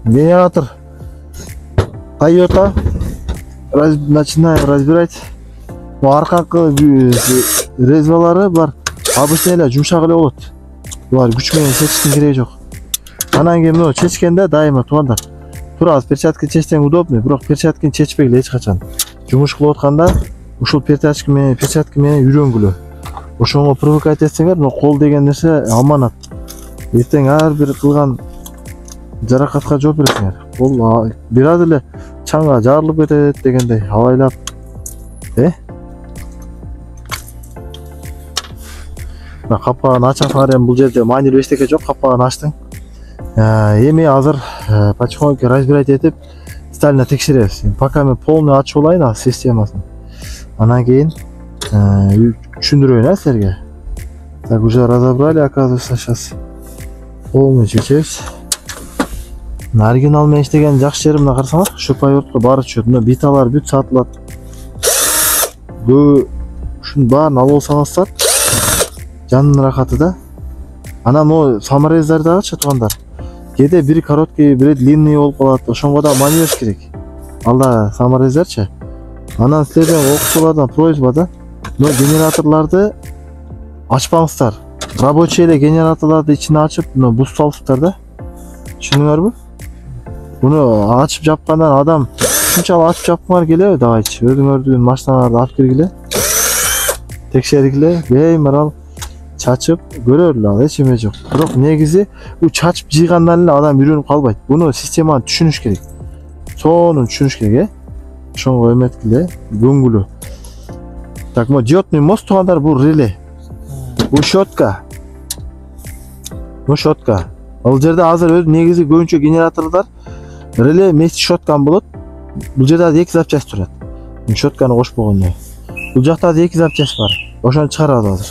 Генератор Toyota начинаю разбирать. Арканкы резвалары бар. Обычно эле жумшак эле болот. Булар күч менен чечиштин кереги жок. Анан кийин мына чечкенде дайыма туугандар. Тура перчатка чечсең удобный, бирок перчатканы чечпегиле эч качан. Жумуш кылып атканда ушул перчатка менен үйрөнгүлө. Ошоңо привыкать этсеңер, мына кол деген нерсе аманат. Эртең ар бир кылган жаракатка жооп бересиңер. Кол бир аз эле чаңга жарылып кетет дегендей абайлап. Капкагын ачасыңар, эми бул жерде маанилүү эчтеке жок, капкагын ачтың. Эми азыр потихоньку разбирать этип, детально текшеребиз. Пока мен полный ачып алайын системасын. Анан кийин түшүндүрөйүн силерге. Так, уже разобрали, оказывается, сейчас полный чечебиз. Оригинал менен иштеген жакшы жери мына карасаңар, шурпайвертко баары түшөт. Мына биталар бүт сатылат. Ушунун баарын алып алсаңыздар, жанын рахаты да. Анан о саморездар дагычы туугандар. Кээде бири короткий, бири длинный болуп калат. Ошонго да маневр керек. Алда саморездарчы. Анан силерден окуучулардан просьба да. Но генераторларды ачпаңыздар. Рабочий эле генераторларды ичине ачып, мына буз салыптар да. Түшүндүңөрбү? Буну ачып жапкандан адам ушунчалык ачып жапкыңар келеби давайчы. Өзүңөрдүн машиналарды алып киргиле. Текшергиле, беймарал чачып көрөлү, ал эч эме жок. Бирок негизи бул чачып жыйгандан эле адам үйрөнүп калбайт. Буну системаны түшүнүш керек. Сонун түшүнүш керек, Ошонго эметкиле, көңүлү. Так, мо диодный мост туугандар, бул реле. Бул щетка. Бул щетка. Ал жерде азыр өз негизи көбүнчө генераторлор реле вместе щеткан болот. Бул жерде эки запчасть турат. Щетканы кошпогондо. Бул жакта эки запчасть бар. Ошону чыгарабыз азыр.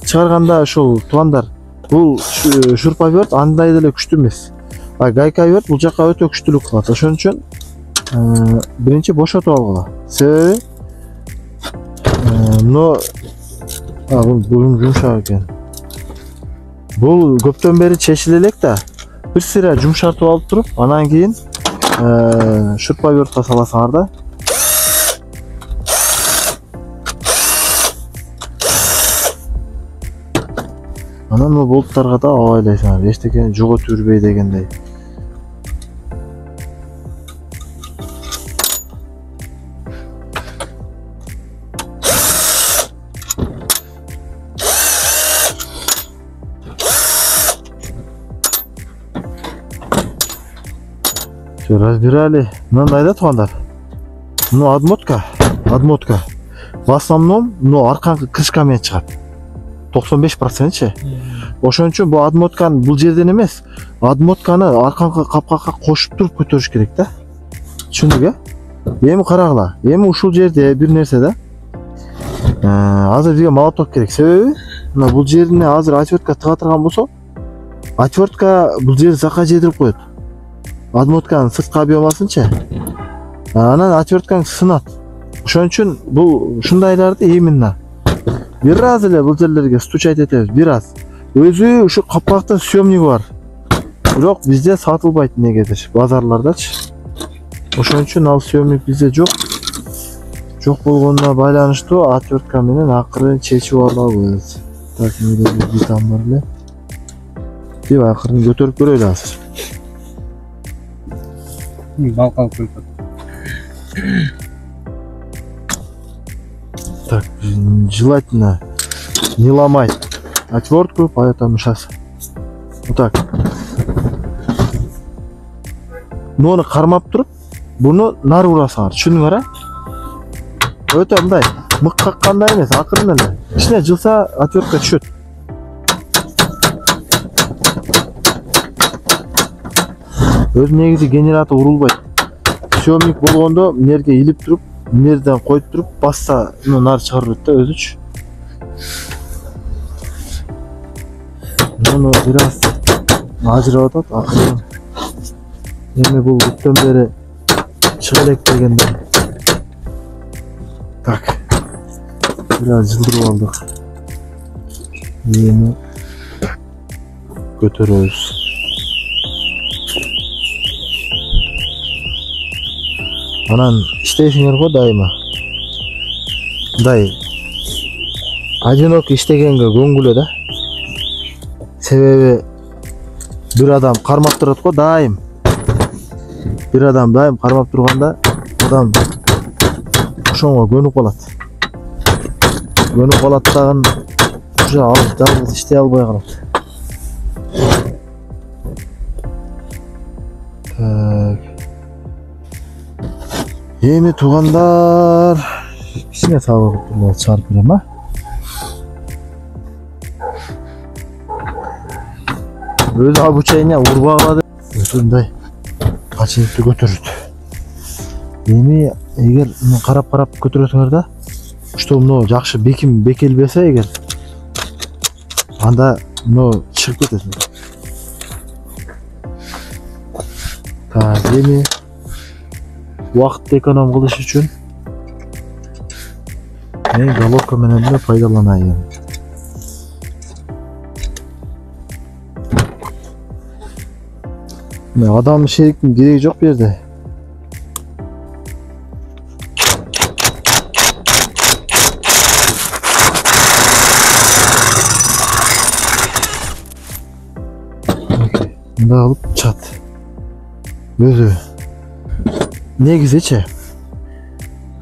Чыгарганда ошол туугандар, бул шурпайверт андай деле күчтүү эмес. Гайкаверт бул жакка өтө күчтүүлүк кылат. Ошон үчүн биринчи бошотуп алгыла. Себеби бул жумшак экен. Бул көптөн бери чечиле элек да. Бир сыйра жумшартып алып туруп, анан кийин шурпайвертка саласыңар да. Анан бул болттарга да абайлайсыңар, эчтекени жоготуп жүрбөй дегендей. Разбирали. Мындай да туугандар. Мына адмотка. В основном, арканкы крышка менен чыгат. 95%-чы. Ошон үчүн бул адмотканы бул жерден эмес, адмотканы арканкы капкакка кошуп туруп көтөрүш керек да. Түшүндүк, Эми карагыла. Эми ушул жерде бир нерсе да. Азыр бизге молоток керек. Себеби, мына бул жерине азыр отвертка тыга турган болсо, отвертка бул жерди закка жедирип коет. Адмотканы сыртка бийомасынчы. Анан отверткаң сынат. Ошон үчүн бул ушундайларды именно бир аз эле бул жерлерге стучать этебиз, бир аз. Өзү ушу капкактын съемниги бар. Бирок бизде сатылбайт негедир, базарлардачы. Ошон үчүн ал съемник бизде жок. Жок болгонуна байланыштуу отвертка менен акырын чечип алабыз. Так, менде бир там бар эле. Деп акырын көтөрүп көрөлү азыр. Балкалып коюп. Так, желательно не ломать отвертку, поэтому сейчас вот так. Ноны кармап туруп, буну нары урасаңар. Түшүндүңөр, Өтө мындай мык каккандай эмес, акырын эле. Ичине жылса отвертка түшөт. Өз негизи генератор урулбайт. Съемник болгондо эмнерге илип туруп, эмнерден коюп туруп, басса нары чыгарып берет да өзүчү. Муну бир аз ажырап атат, акырын. Эми бул бүттөн бери чыга элек дегенде. Так. Бир аз жылдырып алдык. Эми көтөрөбүз. Анан иштейсиңер го дайыма. Мындай одинокий иштегенге көңүлү да. Себеби бир адам кармап турат го дайым. Бир адам дайым кармап турганда адам ошоңо көнүп калат. Көнүп калат дагы уже алып жалгыз иштей албай калат. Так. Эми туугандар, кичине сабыр кылып чыгарып берем, а? Өзү обучение урбагыла деп мындай качылыкты көтөрөт. Эми эгер карап көтөрөсүңөр да, что мына жакшы бекелбесе эгер, анда мына чыгып кетет. Так, эми убакытты эконом кылыш үчүн мен головка менен эле пайдаланайын. Адам шериктин кереги жок бу жерде. Мындай кылып чат. Өзү негизичи.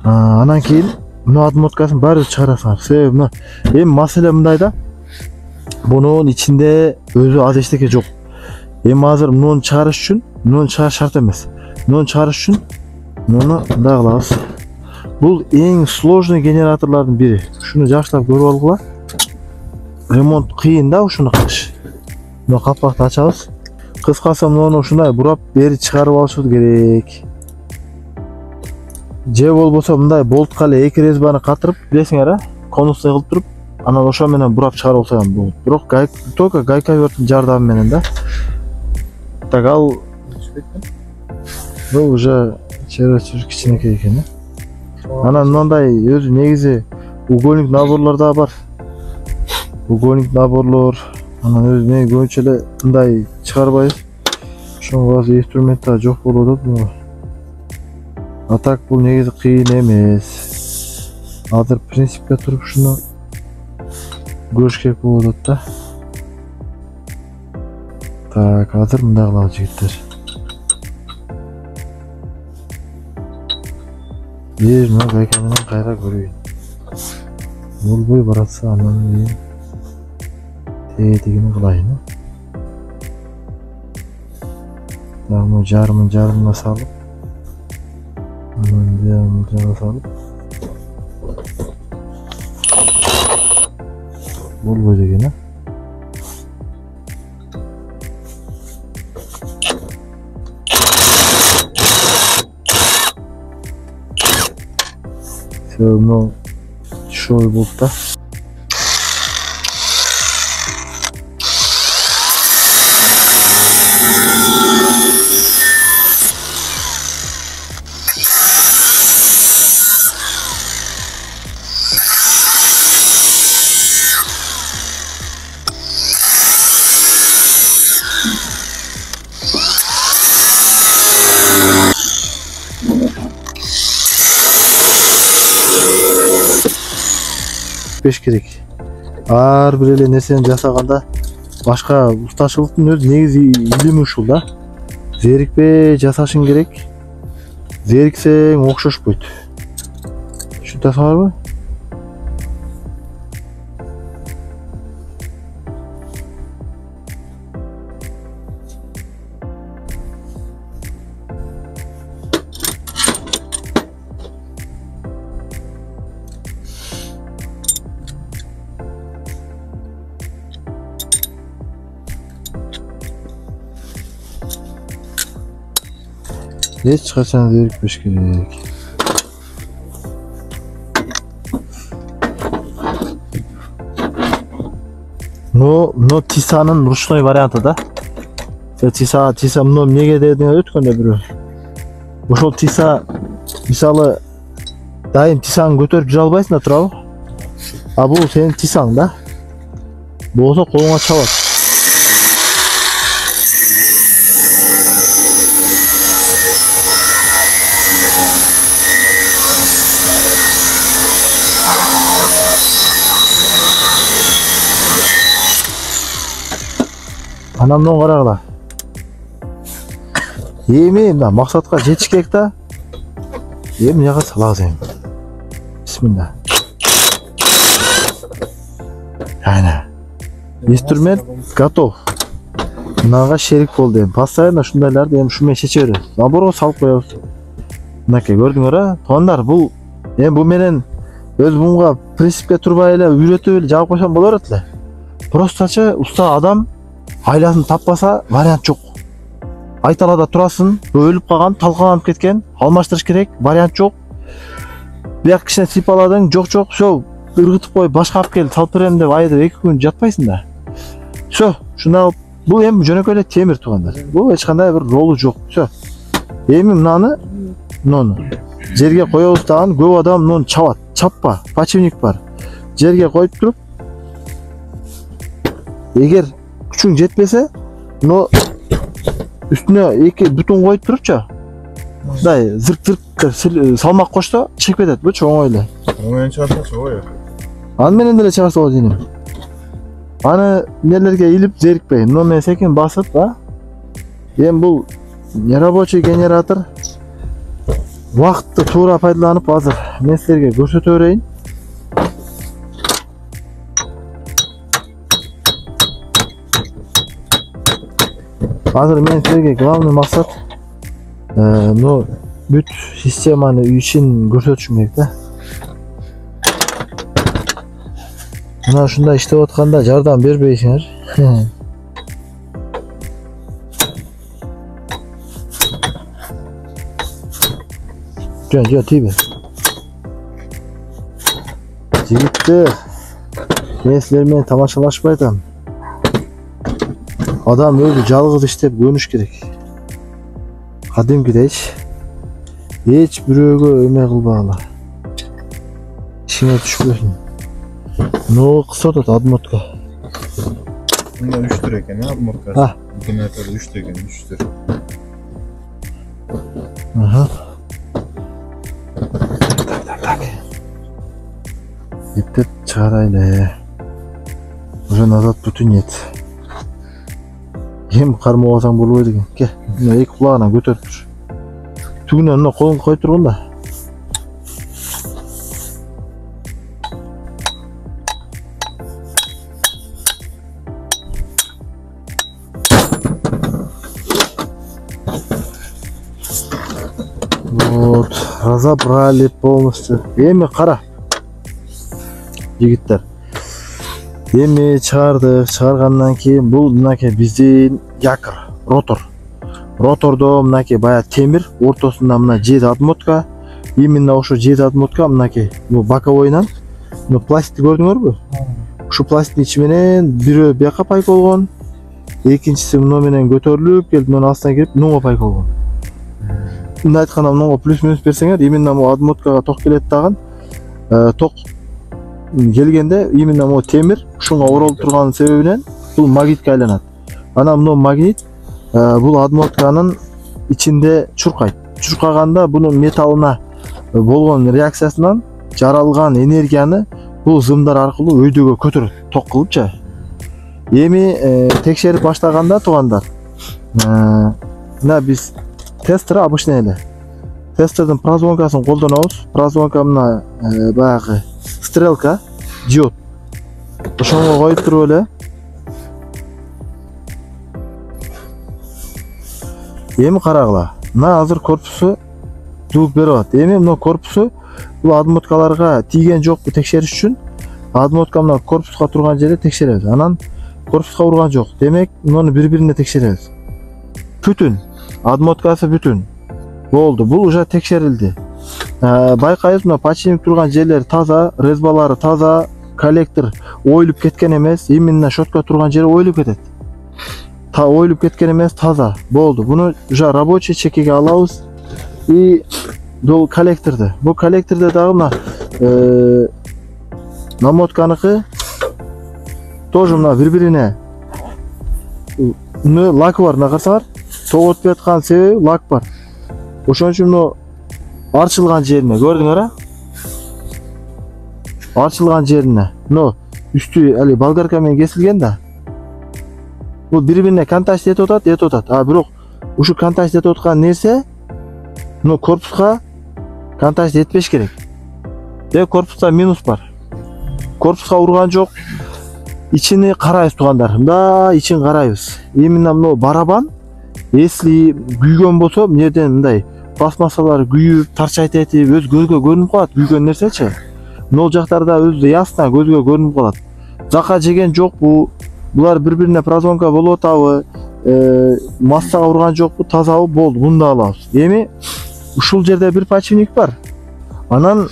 Анан кийин мына отмоткасын баары чыгарасыңар. Себеби мына эми маселе мындай да. Бунун ичинде өзү аз эчтеке жок. Эми азыр муну чыгарыш үчүн, муну чыгарыш шарт эмес. Муну чыгарыш үчүн муну мындай кылабыз. Бул эң сложный генераторлордун бири. Ушуну жакшылап көрүп алгыла. Ремонт кыйын да ушуну кылыш. Мына капакты ачабыз. Кыскасы муну ушундай бурап бери чыгарып алышыбыз керек. Же болбосо мындай болтка эле эки резбаны катырып, билесиңер, конустай кылып туруп, анан ошо менен бурап чыгарып алсам болот. Бирок только гайковерттин жардамы менен да. Так, ал бул уже чөйрөсү кичинекей экен. Анан мындай өзү негизи угольник наборлор да бар. Угольник наборлор, анан өзү мен көбүнчө эле мындай чыгарбайбыз. Ошоңо баары инструмент да жок болуп атат буга. А так бул негизи кыйын эмес. Азыр принципке туруп шуну көрүш керек болуп атат да. Так, азыр мындай кылабыз жигиттер. Бир мына гайка менен кайра көрөйүн. Болбой баратса анан тегини кылайын. Мына жарымына салып, анан жарымына салып. Болбой деген, мына шой болуп да. Беш керек. Ар бир эле нерсени жасаганда башка устачылыктын өзү негизи илими ушул да. Зерикпей жасашың керек. Зериксең окшошпойт. Түшүнөсүңөрбү? Эч качан зерикпеш керек. Но тисанын ручной варианты да. Тиса мына эмнеге дедиңер өткөндө бирөө. Ошол тиса мисалы дайым тисаны көтөрүп жүре албайсың да, туурабы? А бул сенин тисаң да. Болсо колуңа чабат. Анамдан карагыла. Эми мына максатка жетиш керек да. Эми жага салабыз эми. Бисмилла. Айна. Инструмент готов. Мынага шерик болду эми. Постоянно ушундайларды эми ушу менен чече беребиз. Наборго салып коебуз. Мынакей көрдүңөр а? Туугандар, бул эми бу менен өз мумга принципке турбай эле үйрөтүп эле жагып койсом боло берет эле. Простачы уста адам айласын таппаса вариант жок. Айталада турасың, өлүп калган, талкаланып кеткен, алмаштырыш керек, вариант жок. Бияк кичине сыйпаладың, жок, всё, ыргытып коюп башка алып келип салып берем деп айда 2 күн жатпайсың да. Всё, шуна бул эми жөнөкөй эле темир туугандар. Бул эч кандай бир ролу жок. Всё. Эми мынаны жерге коебуз дагы, көп адам муну чабат. Чаппа, почивник бар. Жерге коюп туруп, эгер күчүң жетпесе, но үстүнө 2 бутун коюп турупчу. Мындай зырк салмак кошсо чыгып кетет, бу чоң эле. Омен чыгарсаңчы ой. Аны менен деле чыгарса болот дейм. Аны нелерге илип зерикпей, мына мен секин басып, эми бул рабочий генератор. Вакытты туура пайдаланып азыр мен силерге көрсөтө берейин. Азыр мен силерге главный максат бүт системаны ишин көрсөтүшүм керек да. Мына ушундай иштеп атканда жардам бербейсиңер. Жо тийбе. Жигиттер, мен силер менен тамашалашпай атам. Адам өзү жалгыз иштеп көнүш керек. Кадимкидейчи. Эч бирөөгө эме кылбагыла. Ишиңе түшпөсүн. Но кысатат адмотка. Мында 3 төр экен, адмотка. Генератор 3 деген 3 төр. Так. Ептеп чыгарайлы. Уже назад пути нет. Эми кармап алсаң болбойт экен. Ке, мына 2 кулагынан көтөрүп тур. Түгүнөн мына колуңду коюп тургун да. Вот, разобрали полностью. Эми кара. Жигиттер. Эми чыгаргандан кийин бул мынакей биздин якор, ротор. Ротордо мынакей бая темир, ортосунда мына 7 отмотка. Именно ошо 7 отмотка мынакей, бул боковойнан. Ну пластик көрдүңөрбү? Ушу пластиктин ичи менен бирөө бияка пайк болгон, экинчиси муну менен көтөрүлүп келип мунун астына кирип нуңго пайк болгон. Мындай айтканда мунуңго плюс-минус берсеңер, именно бул отмоткага ток келет дагы. Ток келгенде именно могу темир ушунга оролуп турган себебинен бул магнитке айланат. Анан муну магнит бул отмотканын ичинде чуркайт. Чуркаганда бунун металлына болгон реакциясынан жаралган энергияны бул зымдар аркылуу өйдөгө көтөрөт, ток кылыпчы. Эми текшерип баштаганда туугандар, мына биз тестер обычный эле. Тестердин прозвонкасын колдонобуз. Прозвонка мына баягы стрелка, диод. Ошого коюп туруп эле эми карагыла. Мына азыр корпусу дууп берип атат. Эми мына корпусу бул адмоткаларга тийген жокпу текшериш үчүн адмотка мына корпуска турган жерде текшеребиз. Анан корпуска урган жок. Демек, муну бири-бирине текшеребиз. Бүтүн. Адмоткасы бүтүн. Болду. Бул уже текшерилди. Байкайбыз, мына почивник турган жерлер таза, резбалары таза, коллектор оюлуп кеткен эмес. Именно шотка турган жери оюлуп кетет. Оюлуп кеткен эмес, таза. Болду. Буну уже рабочий чекеге алабыз. И бул коллекторду. Бул коллекторду дагы мына намотканыкы тоже мына бири-бирине лак бар, мына карасаңар. Ток өтпөй аткан себеби лак бар. Ошон үчүн мына арчылган жерине көрдүңөр а? Арчылган жерине. Но үстү али болгарка менен кесилген да. Бул бири-бирине контакт этип атат. А бирок ушу контакт этип аткан нерсе мына корпуска контакт этпеш керек. Корпуста минус бар. Корпуска урган жок. İçini карайбыз туугандар. Мында ичин карайбыз. Именно мына барабан если күйгөн болсо, мына жерден мындай пластмассалар күйүп, тарчайт этип, өз көзгө көрүнүп калат күйгөн нерсечи. Мына жактарда өзү ясно көзгө көрүнүп калат. Зака жеген жокпу? Булар бири-бирине прозонка болуп атабы? Массага урган жокпу? Тазабы? Болду, мунда алабыз. Эми ушул жерде бир подшипник бар. Анан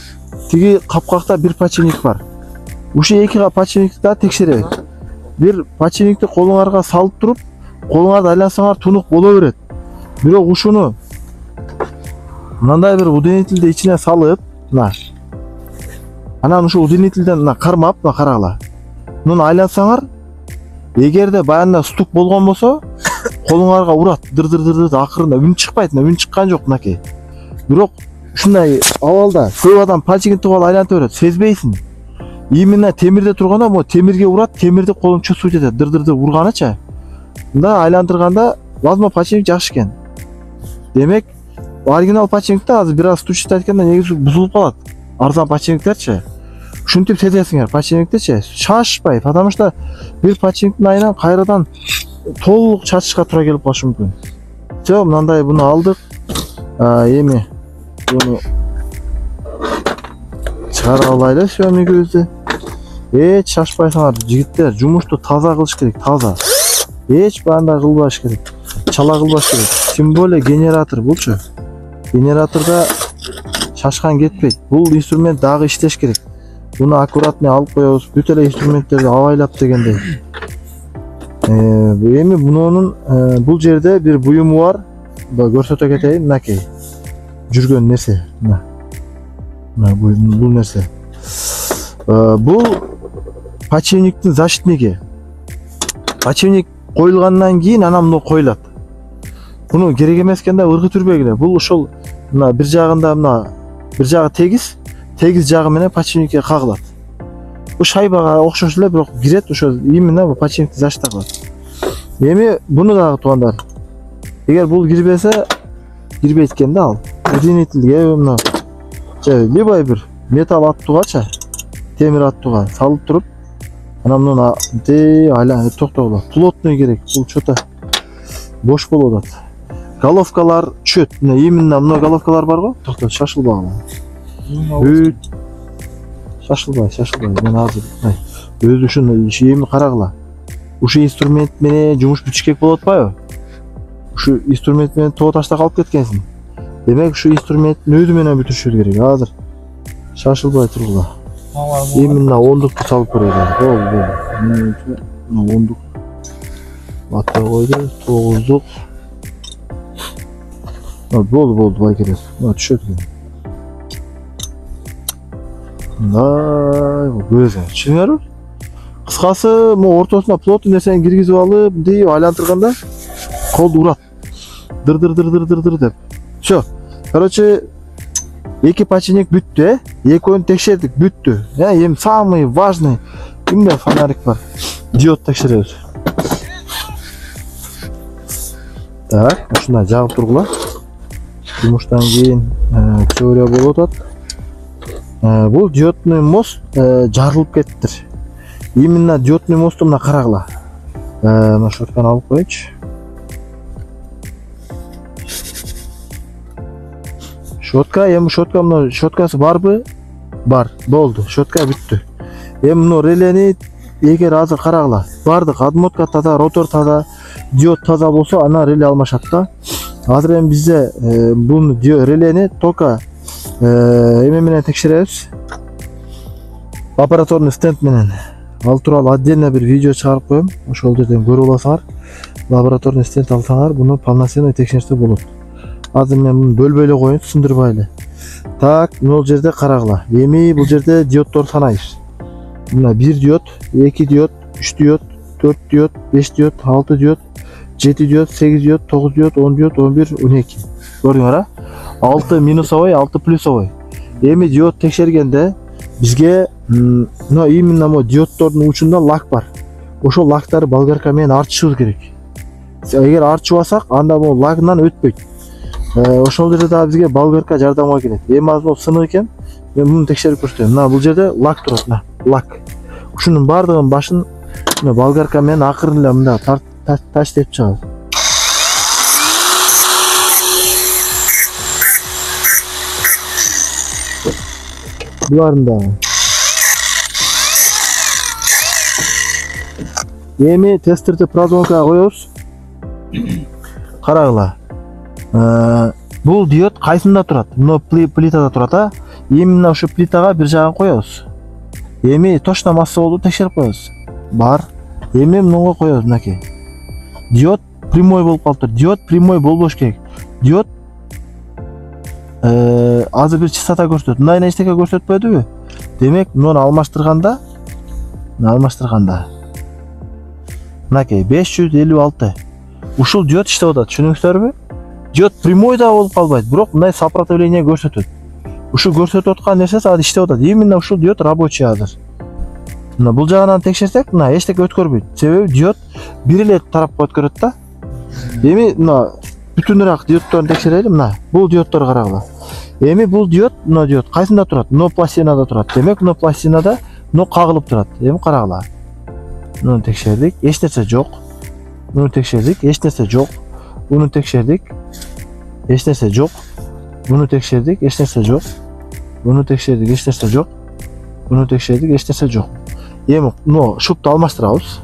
тиги капкакта бир подшипник бар. Ушул эки подшипникти да текшеребиз. Бир подшипникти колуңарга салып туруп, колуңарды айлансаңар тунук боло берет. Бирок ушуну мындай бир удлинителди ичине салып, мына. Анан ушул удлинителден мына кармап, мына карагыла. Муну айлансаңар, эгерде баягында стук болгон болсо, колуңарга урат, дыр акырында үн чыкпайт, үн чыккан жок мынакей. Бирок ушундай абалда көп адам подшипникти алып айлантып берет, сезбейсиң. Именно темирде турганда, могу темирге урат, темирди колуң чөсүп жетет, дыр урганыча. Мында айландырганда возможно подшипник жакшы экен. Демек, оригинал подшипникте азыр бир аз стучит айтканда негизи бузулуп калат. Арзан подшипниктерчи. Ушинтип сезесиңер подшипниктичи, шашпай, потому что бир подшипниктин айынан кайрадан толук чачышка туура келип калышы мүмкүн. Жо, мындай буну алдык. Эми буну чыгара алайлы сөмүгүбүздү. Эч шашпайсыңар жигиттер, жумушту таза кылыш керек, таза. Эч бандай кылбаш керек. Чала кылбаш керек. Тем более генератор булчу. Генераторда шашкан кетпейт. Бул инструмент дагы иштеш керек. Буну аккуратный алып коебуз. Бүт эле инструменттерди абайлап дегендей. Эми мунун бул жерде бир буюму бар. Көрсөтө кетейин, мынакей. Жүргөн нерсе. Мына бул нерсе. Бул подшипниктин защитниги. Подшипник коюлгандан кийин анан муну коюлат. Буну керек эмес экен да ыргы түрбөгүлө. Бул ошол мына бир жагында мына бир жагы тегиз жагы менен подшипникке кагылат. Бул шайбага окшош эле, бирок кирет ошо именно бул подшипникти защита кылат. Эми буну дагы туугандар. Эгер бул кирбесе, кирбейт экен да ал. Удлинителге мына либо бир металл аттуугача, темир аттууга салып туруп, анан муну айланып токтогула. Плотный керек, бул чөтө бош болуп атат. Головкалар чөт. Именно мына головкалар бар го. Токто, шашылбагыла. Шашылбай. Мен азыр өзү ушуну эми карагыла. Ушу инструмент менен жумуш бүтүшкек болуп атпайбы? Ушу инструмент менен тоо ташта калып кеткенсиң. Демек ушу инструменттин өзү менен бүтүрүшүбүз керек. Азыр шашылбай тургула. Именно ондукту салып көрөлү. Болду. Мына ондук. Бата койду, 9-дук. Болду, бай керек. Мына түшөт экен. Мындай, көзү. Түшүнүңөрбү? Кыскасы, могу ортосуна плотный нерсени киргизип алып, мынтип айлантырганда колду урат. Дыр деп. Всё. Короче, эки подшипник бүттү, экөөнү текшердик, бүттү. Эми самый важный кимде фонарик бар? Диод текшеребиз. Так, ушундай жагып тургула. Жумуштан кийин теория болуп атат. Бул диодный мост жарылып кеттир. Именно диодный мосту мына карагыла. Мына шотканы алып коечу. Шотка, эми шотка мына шоткасы барбы? Бар, болду. Шотка бүттү. Эми мына релени эгер азыр карагыла. Бардык адмотка таза, ротор таза, диод таза болсо, анан реле алмашат да. Азыр эми бизде бул релени тока эме менен текшеребиз. Лабораторный стенд менен. Ал тууралуу отдельно бир видео чыгарып коем. Ошол жерден көрүп аласыңар. Лабораторный стенд алсаңар, буну полноценный текшерсе болот. Азыр мен муну бөлбөй эле коеюн, түшүндүрбай. Так, бул жерде карагыла. Эми бул жерде диоддор санайбыз. Мына 1 диод, 2 диод, 3 диод, 4 диод, 5 диод, 6 диод, 7 диод, 8 диод, 9 диод, 10 диод, 11, 12. Көрдүңөр а? 6 минусовой, 6 плюсовой. Эми диод текшергенде бизге именно диоддордун учунда лак бар. ошол лактарды болгарка менен артышыбыз керек. Эгер артышпасак, анда бул лагынан өтпөйт. Ошол жерде дагы бизге болгарка жардамга келет. Эми азыр сынык экен. Мен муну текшерип көрсөтөм. Мына бул жерде лак турат, мына лак. Ушунун бардыгын башын мына болгарка менен акырын эле мында таштеп чыгабыз. Буларын дагы. Эми тестерди продонкага коебуз. Карагыла. Бул диод кайсында турат? Мына плитада турат, а? Эми мына ушу плитага бир жагын коебуз. Эми точно масса болду текшерип коебуз. Бар. Эми мынга коебуз мынакей. Диод прямой болуп калыптыр. Диод прямой болбош керек. Диод азыр бир частота көрсөтөт. Мына эчтеке көрсөтпөдүбү? Демек, муну алмаштырганда мынакей 556. Ушул диод иштеп атат, түшүнүңүздөрбү? Диод прямой да болуп калбайт, бирок мындай сопротивление көрсөтөт. Ушу көрсөтүп аткан нерсеси азыр иштеп атат. Именно ушул диод рабочий азыр. Мына бул жагынан текшерсек, мына эчтеке өткөрбөйт. Себеби диод бир эле тарапка өткөрөт да. Эми мына бүтүнүрөөк диоддорун текшерели. Мына бул диоддор карагыла. Эми бул диод, мына диод кайсында турат? Мына пластинада турат. Демек, мына пластинада мына кагылып турат. Эми карагыла. Муну текшердик, эч нерсе жок. Муну текшердик, эч нерсе жок. Муну текшердик, эч нерсе жок. Муну текшердик, эч нерсе жок. Муну текшердик, эч нерсе жок. Муну текшердик, эч нерсе жок. Эми мына шупту алмаштырабыз.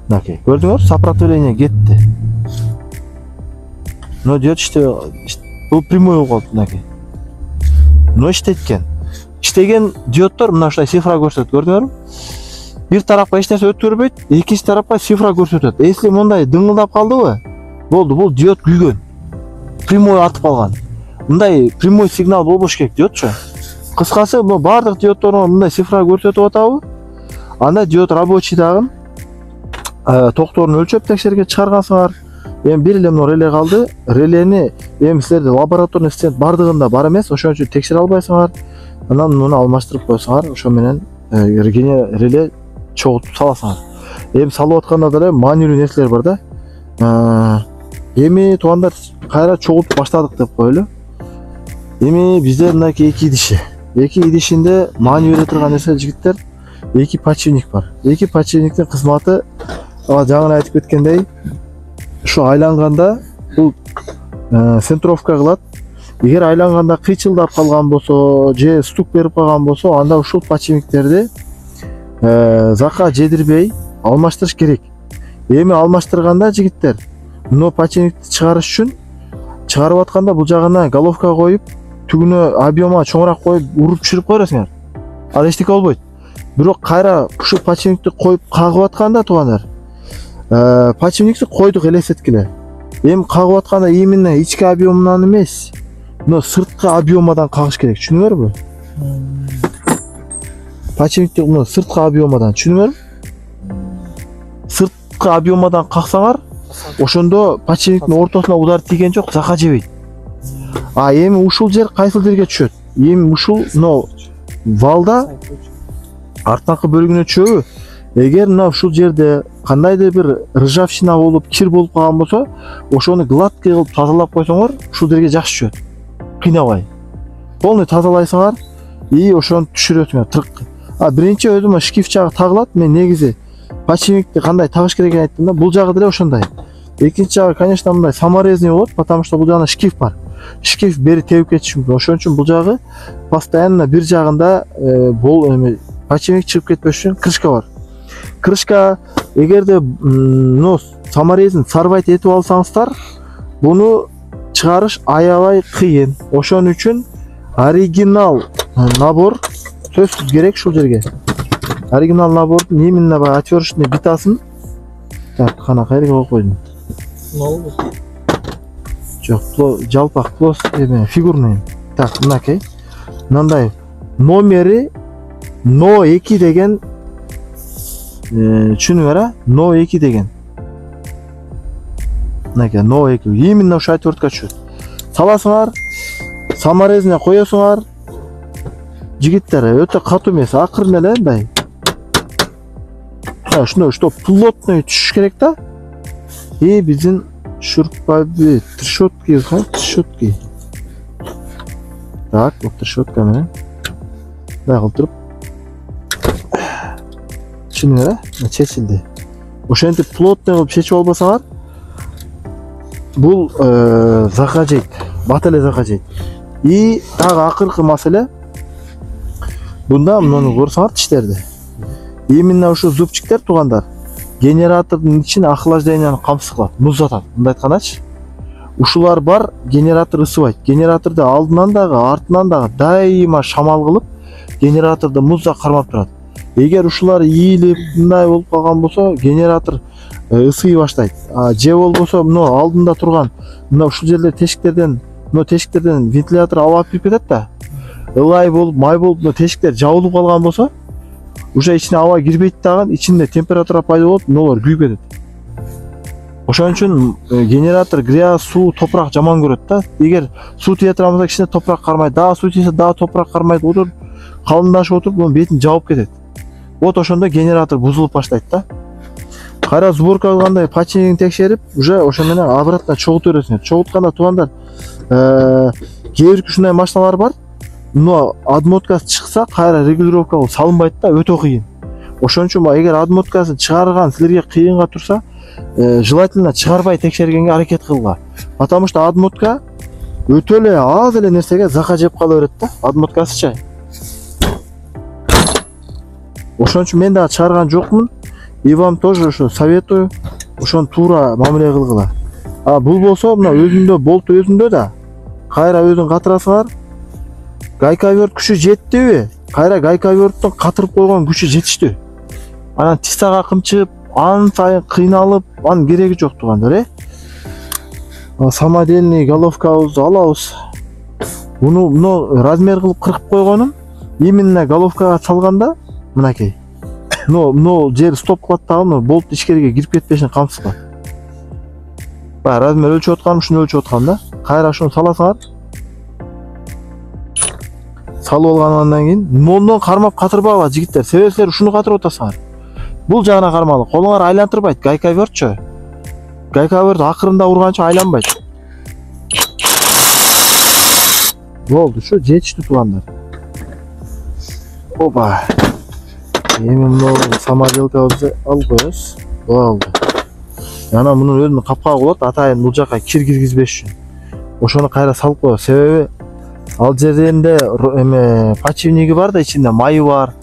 Мынакей, көрдүңүз, сопротивление кетти. Но диод бул прямой болуп калды мынакей. Но иштеткен. Иштеген диоддор мына ушундай цифра көрсөтөт, көрдүңөрбү? Бир тарапка эч нерсе өткөрбөйт, экинчи тарапка цифра көрсөтөт. Если мындай дыңылдап калдыбы, болду, бул диод күйгөн. Прямой атып калган. Мындай прямой сигнал болбош керек диодчу. Кыскасы, бул бардык диоддорго мындай цифра көрсөтүп атабы? Анда диод рабочий дагы токторун өлчөп текшерге чыгаргансыңар. Эми бир эле мына реле калды. Релени эми силерде лабораторный стенд бардыгында бар эмес, ошон үчүн текшере албайсыңар. Анан муну алмаштырып койсоңар, ошо менен реле чогултуп саласыңар. Эми салып атканда деле манюрий нерселер бар да. Эми туугандар кайра чогултуп баштадык деп коелу. Эми бизде мынакей эки идиши. Эки идишинде мани бере турган нерсе жигиттер, эки подшипник бар. Эки подшипниктин кызматы жаңы айтып кеткендей, ушу айланганда бул центровка кылат. Эгер айланганда кыйчылдап калган болсо, же стук берип калган болсо, анда ушул подшипниктерди закка жедирбей алмаштырыш керек. Эми алмаштырганда жигиттер, мына подшипникти чыгарыш үчүн чыгарып атканда бул жагына головка коюп, түгүнө объема чоңураак коюп, уруп түшүрүп койросуңар. Ал эчтеке болбойт. Бирок кайра ушул подшипникти коюп кагып атканда туугандар, подшипникти койдук элестеткиле. Эми кагып атканда именно ички объемунан эмес, мына сырткы объемадан кагыш керек, түшүнүңөрбү? Подшипникти мына сырткы объемадан, түшүнүңөрбү? Сырткы объемадан каксаңар, ошондо подшипниктин ортосуна удар тийген жок, закка жебейт. Эми ушул жер кайсыл жерге түшөт? Эми ушул мына валда арткы бөлүгүнө түшөбү? Эгер мына ушул жерде кандайдыр бир ржавчина болуп, кир болуп калган болсо, ошону гладкий кылып тазалап койсоңор, ушул жерге жакшы түшөт. Кыйнабай. Полный тазалайсыңар и ошону түшүрөсүңөр тырк. Биринчи өзүм шкиф жагы тагылат. Мен негизи подшипникти кандай тагыш керекин айттым да, бул жагы деле ошондой. Экинчи жагы, конечно, мындай саморезный болот, потому что бул жагында шкиф бар. Шкиф бери тебип кетиши мүмкүн. Ошон үчүн бул жагы постоянно бир жагында подшипник чыгып кетпеш үчүн крышка бар. Крышка эгерде саморезин сарбайт этип алсаңыздар, буну чыгарыш аябай кыйын. Ошон үчүн оригинал набор сөзсүз керек ушул жерге. Оригинал набордун именно отвёрточный битасын кана кайерге коюп койдум. Жок, жалпак плос фигурный. Мынакей. Мындай номери No2 деген, түшүнүңөр, No2 деген. Мынакей No2. Именно ошо отвертка түшөт. Саласыңар, саморезине коесуңар. жигиттер өтө катуу эмес, акырын эле мындай. Ушуну что плотный түшүш керек да. Биздин шурпаби трешетки, трешетки. Так, вот трешетка менен. Мындай кылып туруп. Чынында чечилди. Ошентип плотный кылып чечип албасаңар, бул закка жейт, бат эле закка жейт. И дагы акыркы маселе, бунда муну көрсөңөр тиштерди. Именно ушу зубчиктер туугандар генератордун ичин охлажденияны камсыз кылат, муздатат. Мындай айткандачы, ушулар бар, генератор ысыбайт. Генераторду алдынан дагы, артынан дагы дайыма шамал кылып, генераторду музда кармап турат. Эгер ушулар ийилип, мындай болуп калган болсо, генератор ысый баштайт. Же болбосо, мына алдында турган, мына ушул жерде тешиктерден вентилятор аба кирип кетет да. Ылай болуп, май болуп, мына тешиктер жабылып калган болсо, уже ичине аба кирбейт дагы, ичинде температура пайда болуп, мыналар күйүп кетет. Ошон үчүн генератор грязь, суу, топурак жаман көрөт да. Эгер суу тие турган болсо, кичине топурак кармайт, дагы суу тийсе, дагы топурак кармайт, отуруп, калындашып отуруп, мунун бетин жабып кетет. Вот ошондо генератор бузулуп баштайт да. Кайра сборка кылгандай починигин текшерип, уже ошо менен обратно чогултуп бересиңер. Чогултканда туугандар, кээ бир ушундай машиналар бар. Но отмоткасы чыкса, кайра регулировка кылып салынбайт да, өтө кыйын. Ошон үчүн эгер отмоткасын чыгарган силерге кыйынга турса, желательно чыгарбай текшергенге аракет кылгыла. Потому что отмотка өтө эле аз эле нерсеге закка жеп кала берет да, отмоткасычы. Ошон үчүн мен дагы чыгарган жокмун. И вам тоже ошо советую, ошон туура мамиле кылгыла. Бул болсо, мына өзүндө болту өзүндө да. Кайра өзүн катырасыңар. Гайковерт күчү жеттиби? Кайра гайковерттин катырып койгон күчү жетиштүү. Анан тистага кымчып, ан сайын кыйналып, анын кереги жок туугандар, Самодельный головкабызды алабыз. Муну размер кылып кыркып койгонум, именно головкага салганда, мынакей. Но жер стоп кылат дагы, болт ичкериге кирип кетпешин камсыз кылат. Размер өлчөп атканым, ушуну өлчөп аткам да. Кайра ушуну саласыңар. Салып алгандан кийин, мондон кармап катырбагыла жигиттер. Себеби силер ушуну катырып атасыңар. Бул жагына кармагыла. Колуңар айлантырбайт, гайковертчө. Гайковерт акырында урганча айланбайт. Болду, ушу жетиштүү туугандар. Опа. Эми муну самоделкабызды алып коебуз. Болду. Анан мунун өзүнүн капкагы болот, атайын бул жака кир киргизбеш үчүн. Ошону кайра салып коебуз. Себеби ал жеринде почивниги бар да, ичинде майы бар.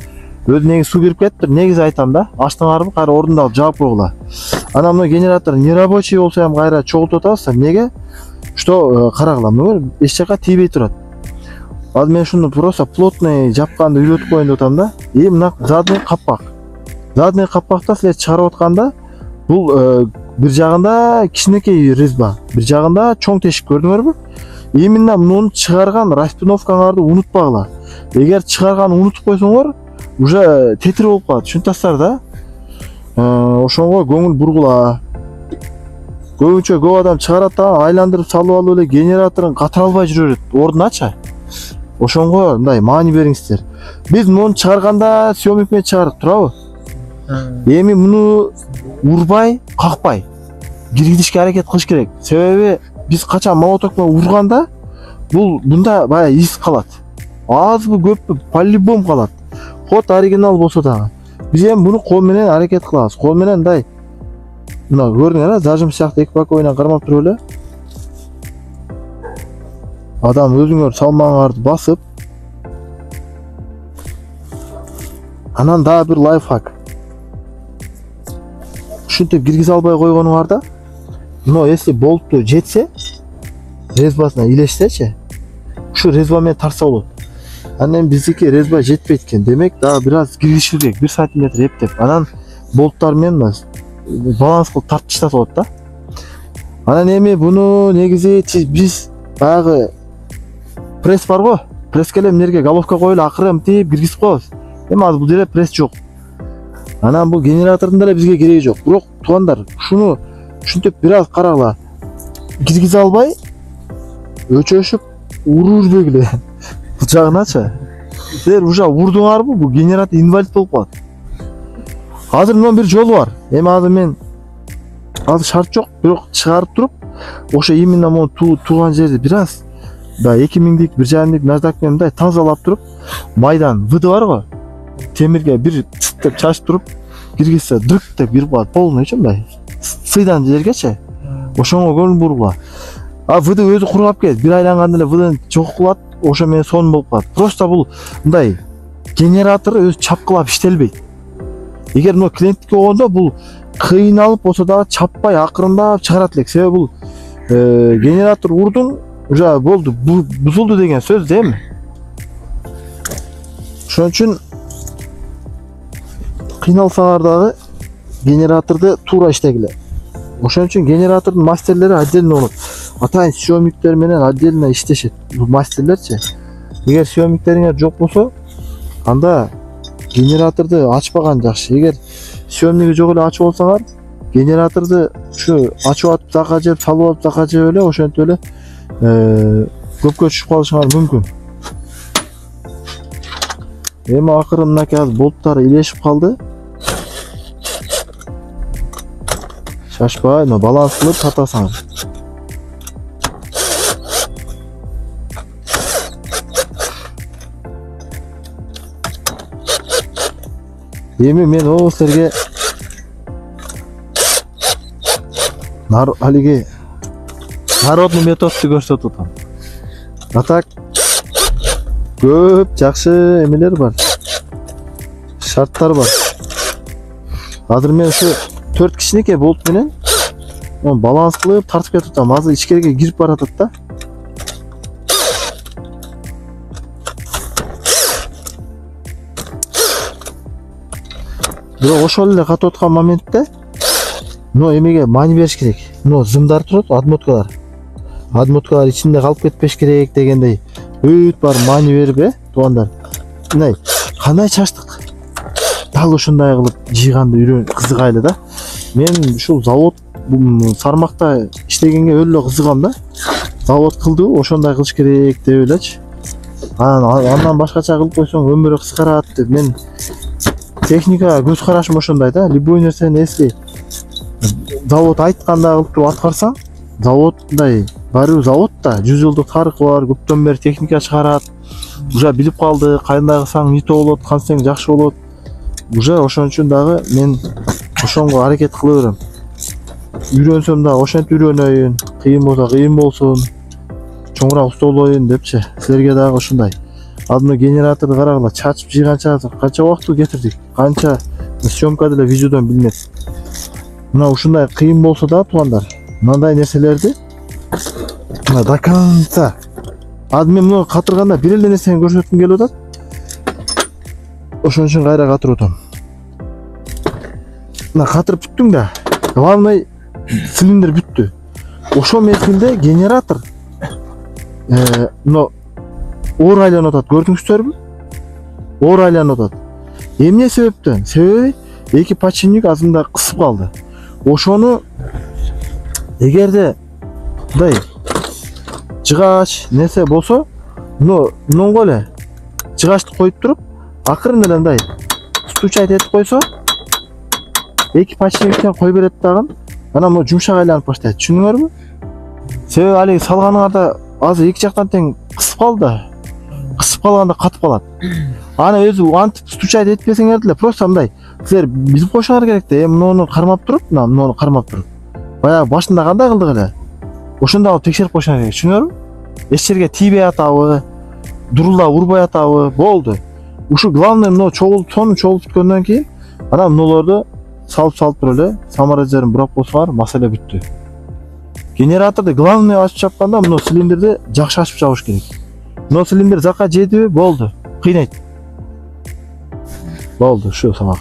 Өзүнө суу кирип кетиптир. Негизи айтам да, ачтыңарбы, кайра орундалып жаап койгула. Анан мына генератор не рабочий болсо ham кайра чогултуп атабыз. Неге? Что карагыла, мына эч жака тийбей турат. Ал мен ушуну просто плотный жапканды үйрөтүп коеюн деп атам да. Мына задний капак. Задний капакта силер чыгарып атканда, бул бир жагында кичинекей резьба, бир жагында чоң тешик, көрдүңөрбү? Именно муну чыгарган распиновкаңарды унутпагыла. Эгер чыгарган унутуп койсоңор, уже тетир болуп калат. Түшүнүпсүздар да? Ошонго көңүл бургула. Көбүнчө көп адам чыгарат да, айландырып салып алып эле генераторун катыра албай жүрөт ордуначы. Ошонго мындай маани бериңиздер. Биз муну чыгарганда съемник менен чыгарып турабы? Эми муну урбай, какпай киргизишке аракет кылыш керек. Себеби биз качан молоток менен урганда, бул мында баягы из калат. Азбы көппү, по-любому калат. Ход оригинал болсо дагы. Биз эми муну кол менен аракет кылабыз. Кол менен мындай мына көрүңөр, зажим сыяктуу эки боковойнан кармап туруп эле. Адам өзүңөр салмаңарды басып. Анан дагы бир лайфхак. Ушинтип киргизе албай койгонуңарда, но если болтту жетсе, резьбасына илешсечи, ушу резьба менен тарса болот. Анан биздики резьба жетпейт экен. Демек, дагы бир аз киргизиш керек, 1 сантиметр эптеп. Анан болттар менен баланс кылып тартып таштаса болот да. Анан эми буну негизи биз баягы пресс бар го. Пресске эле эмнерге головка коюп эле акырын тип киргизип коебуз. Эми азыр бул жерде пресс жок. Анан бул генератордун деле бизге кереги жок. Бирок туугандар, ушуну ушинтип бир аз карагыла. Киргизе албай, өчөшүп, уруу жүрбөгүлө. Бул жагыначы. Силер уже урдуңарбы? Бул генератор инвалид болуп калат. Азыр мындан бир жолу бар. Эми азыр мен азыр шарт жок, бирок чыгарып туруп, ошо именно могу тууган жерди бир аз да 2000дик, 1,5 наждак менен мындай тазалап туруп, майдан выды бар го. Темирге бир тыт деп чачып туруп, киргизсе дрык деп кирип калат. Полныйчы мындай. Сыйдан жергечи. Ошоңо көңүл бургула. А выды өзү кургап кетет. Бир айланганда эле выдын жок кылат, ошо менен сон болуп калат. Просто бул мындай генератор өзү чапкылап иштелбейт. Эгер мына клиенттикке болгондо бул кыйналып болсо дагы чаппай акырындап чыгарат элек. Себеби бул генератор урдуң уже болду, бузулду деген сөз да эми. Ошон үчүн кыйналсаңар дагы генераторду туура иштегиле. Ошон үчүн генератордун мастерлери отдельно болот. Атайын съемниктер менен отдельно иштешет. Бул мастерлерчи. Эгер съемниктериңер жок болсо, анда генераторду ачпаган жакшы. Эгер съемниги жок эле ачып алсаңар, генераторду ушу ачып атып закка жеп, салып атып закка жеп эле ошентип эле көпкө түшүп калышыңар мүмкүн. Эми акыры мынакей азыр болттары илешип калды. Шашпай, баланс кылып тартасыңар. Эми мен о силерге алиги народный методду көрсөтүп атам. А так көп жакшы эмелер бар. Шарттар бар. Азыр мен ушу 4 кичинекей болт менен баланс кылып тартып кетип атам. Азыр ичкерге кирип баратат да. Бирок ошол эле катып аткан моментте эмеге маани бериш керек. Зымдар турат, адмоткалар. Адмоткалар ичинде калып кетпеш керек дегендей. Бүт бар маани берип, туугандар. Мындай кандай чачтык? Дал ошондой кылып жыйганды кызыгайлы да. Мен ушул завод сармакта иштегенге өлө кызыгам да. Завод кылды, ошондой кылыш керек деп элечи. Андан башкача кылып койсоң өмүрү кыскарат деп мен техника көз карашым ошондой да. Любой нерсени если завод айтканда кылып туруп аткарсаң, заводдай баары завод да 100 жылдык тарыхы бар, көптөн бери техника чыгарат. Уже билип калды, кандай кылсаң нито болот, кантсең жакшы болот. Уже ошон үчүн дагы мен ошонго аракет кыла берем. Үйрөнсөм да ошентип үйрөнөйүн, кыйын болсо кыйын болсун, чоңураак уста болоюн депчи. Силерге дагы ушундай. Адны генераторду карагыла, чачып жыйганча канча убакыт кетирдик, канча съемка деле видеодон билинет. Мына ушундай кыйын болсо да туугандар, мындай нерселерди до конца. Мен муну катырганда бир эле нерсени көрсөткүм келип атат. Ошон үчүн кайра катырып атам. Мына катырып бүттүң да. Главный цилиндр бүттү. Ошол мезгилде генератор оор айланып атат, көрдүңүздөрбү? Оор айланып атат. Эмне себептен? Себеби эки подшипник азында кысып калды. Ошону эгерде мындай жыгач нерсе болсо, мынга эле жыгачты коюп туруп, акырын эле мындай стучать этип койсо, эки подшипниктен кой берет дагы, анан могу жумшак айланып баштайт. Түшүндүңөрбү? Себеби алиги салганыңарда азыр эки жактан тең кысып калды. Кысып калганда катып калат. Аны өзү антип стучать этпесеңер деле просто мындай силер билип коюшуңар керек да. Муну кармап туруп, муну кармап туруп. Баягы башында кандай кылдык эле? Ошондо алып текшерип коюшуңар керек, түшүнүңөрбү? Эч жерге тийбей атабы, дурулдап урбай атабы, болду. Ушу главный сону чогулуп бүткөндөн кийин анан мунулорду салып туруп эле саморезерин бурап койсоңар, маселе бүттү. Генераторду главный ачып чапканда муну цилиндрди жакшы ачып чабыш керек. Муну цилиндр закка жедиби, болду. Кыйнайт. Болду, ушу сабак.